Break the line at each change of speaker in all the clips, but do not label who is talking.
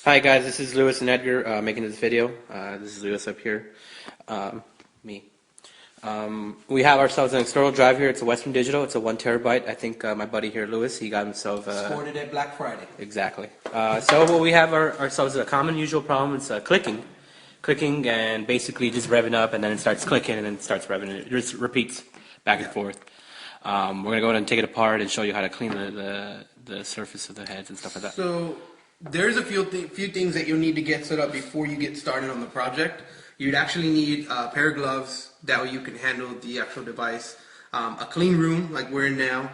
Hi guys, this is Lewis and Edgar making this video. This is Lewis up here, me. We have ourselves an external drive here. It's a Western Digital. It's a 1 terabyte. I think my buddy here, Lewis, he got himself.
Sported at Black Friday.
Exactly. So what we have ourselves is a common usual problem. It's clicking, and basically just revving up, and then it starts clicking, and then it starts revving. It just repeats back and forth. We're gonna go ahead and take it apart and show you how to clean the surface of the heads and stuff like that.
So there's a few things that you'll need to get set up before you get started on the project. You'd actually need a pair of gloves, that way you can handle the actual device, a clean room like we're in now,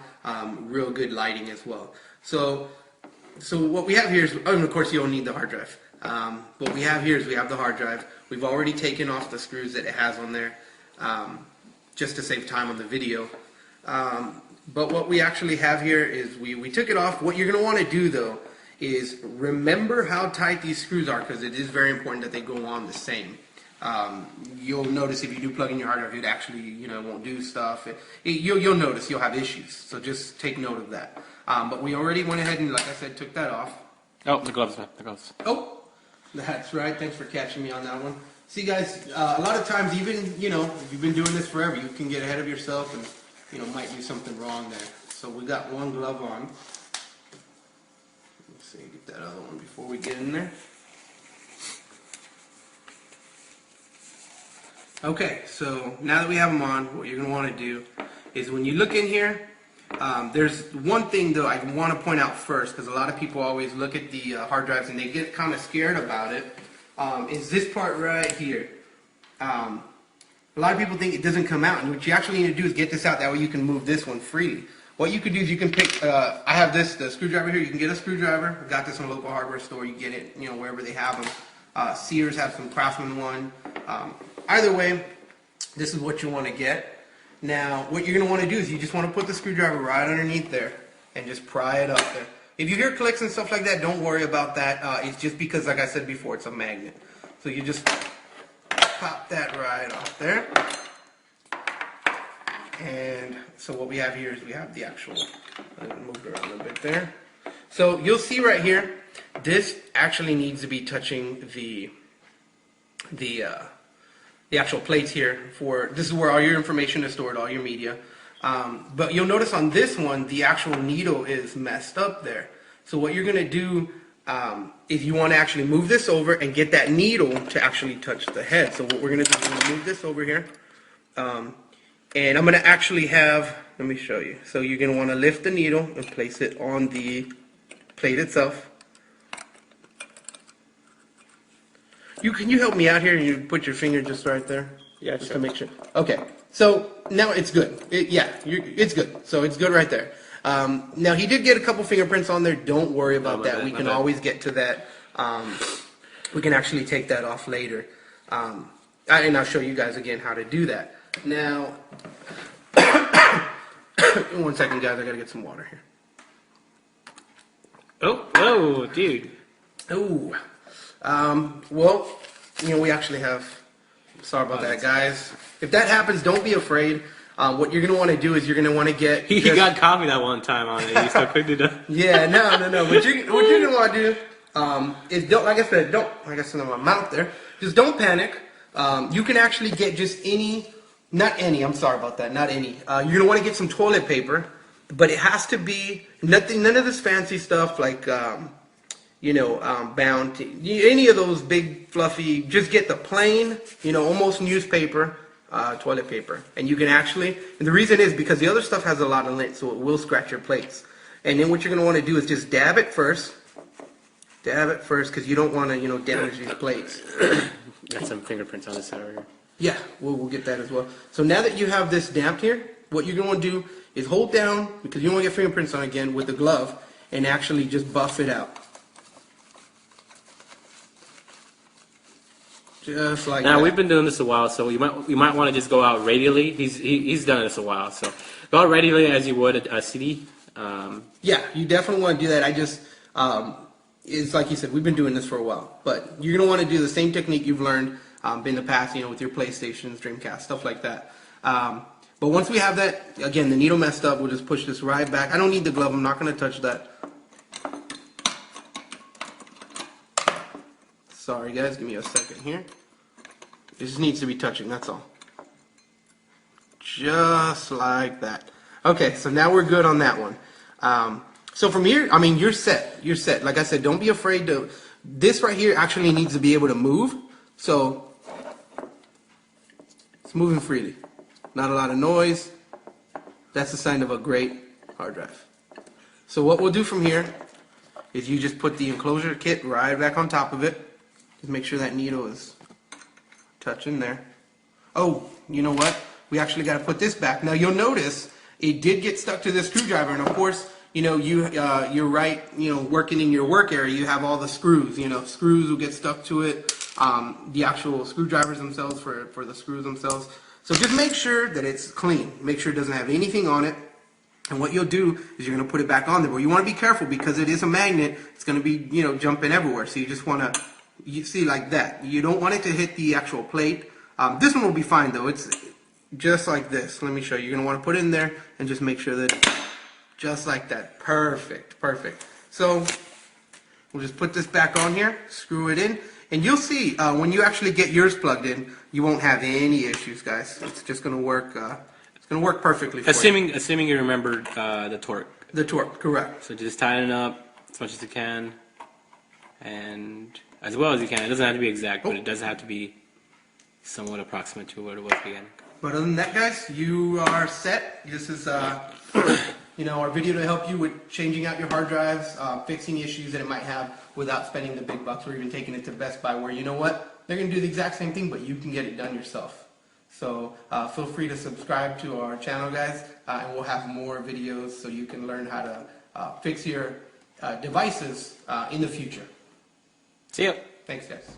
real good lighting as well. So what we have here is, and of course you don't need the hard drive. What we have here is we have the hard drive. We've already taken off the screws that it has on there, just to save time on the video. But what we actually have here is we took it off. What you're going to want to do though is remember how tight these screws are, because it is very important that they go on the same. You'll notice if you do plug in your hard drive, it actually won't do stuff. You'll notice you'll have issues. So just take note of that. But we already went ahead and, like I said, took that off.
Oh, the gloves, man, the gloves.
Oh, that's right. Thanks for catching me on that one. See, guys, a lot of times, even if you've been doing this forever, you can get ahead of yourself and might do something wrong there. So we got one glove on. Let's see, get that other one before we get in there. Okay, so now that we have them on, what you're going to want to do is when you look in here, there's one thing though I want to point out first, because a lot of people always look at the hard drives and they get kind of scared about it, is this part right here. A lot of people think it doesn't come out, and what you actually need to do is get this out, that way you can move this one freely. What you could do is you can pick, I have the screwdriver here, you can get a screwdriver. I got this in a local hardware store, you get it wherever they have them. Sears have some Craftsman one. Either way, this is what you want to get. Now, what you're going to want to do is you just want to put the screwdriver right underneath there and just pry it up there. If you hear clicks and stuff like that, don't worry about that. It's just because, like I said before, it's a magnet. So you just pop that right off there. And so what we have here is we have the actual, I'm going to move it around a little bit there. So you'll see right here, this actually needs to be touching the actual plates here. This is where all your information is stored, all your media. But you'll notice on this one, the actual needle is messed up there. So what you're going to do is you want to actually move this over and get that needle to actually touch the head. So what we're going to do is we're going to move this over here. And I'm going to actually have, let me show you. So you're going to want to lift the needle and place it on the plate itself. Can you help me out here and you put your finger just right there?
Yeah,
just
sure.
to make sure. Okay, so now it's good. It's good. So it's good right there. Now he did get a couple fingerprints on there. Don't worry about that. We can always get to that. We can actually take that off later. And I'll show you guys again how to do that. Now, one second, guys. I gotta get some water here.
Oh, dude.
Oh. Well, we actually have, sorry about that, guys. If that happens, don't be afraid. What you're going to want to do is you're going to want to get...
He got caught me that one time on it. He so quick to do.
Yeah, no. What you're going to want to do is, don't, like I said in my mouth there, just don't panic. You can actually get just not any, I'm sorry about that, not any. You're going to want to get some toilet paper, but it has to be none of this fancy stuff like... Bounty, any of those big fluffy, just get the plain, almost newspaper, toilet paper. And you can actually, and the reason is because the other stuff has a lot of lint, so it will scratch your plates. And then what you're going to want to do is just dab it first, because you don't want to, damage these plates.
Got some fingerprints on this side over here.
Yeah, we'll get that as well. So now that you have this damped here, what you're going to do is hold down, because you don't want to get fingerprints on again, with the glove, and actually just buff it out. Just like
now
that.
we've been doing this a while, so you might want to just go out radially. He's done this a while, so go out radially as you would a CD.
Yeah, you definitely want to do that. I just it's like you said, we've been doing this for a while, but you're gonna want to do the same technique you've learned in the past, with your PlayStations, Dreamcast, stuff like that. But once we have that, again, the needle messed up, we'll just push this right back. I don't need the glove. I'm not gonna touch that. Sorry guys, give me a second here. It just needs to be touching, that's all. Just like that. Okay, so now we're good on that one. So from here, I mean, you're set. You're set. Like I said, don't be afraid to. This right here actually needs to be able to move. So it's moving freely. Not a lot of noise. That's a sign of a great hard drive. So what we'll do from here is you just put the enclosure kit right back on top of it. Just make sure that needle is touching there. Oh, you know what? We actually got to put this back. Now you'll notice it did get stuck to this screwdriver, and of course, you know, you're right, you know, working in your work area, you have all the screws, you know, screws will get stuck to it, the actual screwdrivers themselves for the screws themselves. So just make sure that it's clean. Make sure it doesn't have anything on it. And what you'll do is you're going to put it back on there. But you want to be careful because it is a magnet. It's going to be, you know, jumping everywhere. So you just want to, you see, like that. You don't want it to hit the actual plate. This one will be fine though. It's just like this. Let me show you. You're going to want to put it in there and just make sure that, just like that. Perfect, perfect. So we'll just put this back on here, screw it in, and you'll see when you actually get yours plugged in, you won't have any issues, guys. It's just going to work. It's going to work perfectly for you.
Assuming you remembered the torque.
The torque, correct.
So just tighten it up as much as you can, and as well as you can. It doesn't have to be exact, but it does have to be somewhat approximate to what it was again.
But other than that, guys, you are set. This is, you know, our video to help you with changing out your hard drives, fixing issues that it might have without spending the big bucks or even taking it to Best Buy where, you know what, they're going to do the exact same thing, but you can get it done yourself. So feel free to subscribe to our channel, guys, and we'll have more videos so you can learn how to fix your devices in the future.
See ya.
Thanks, guys.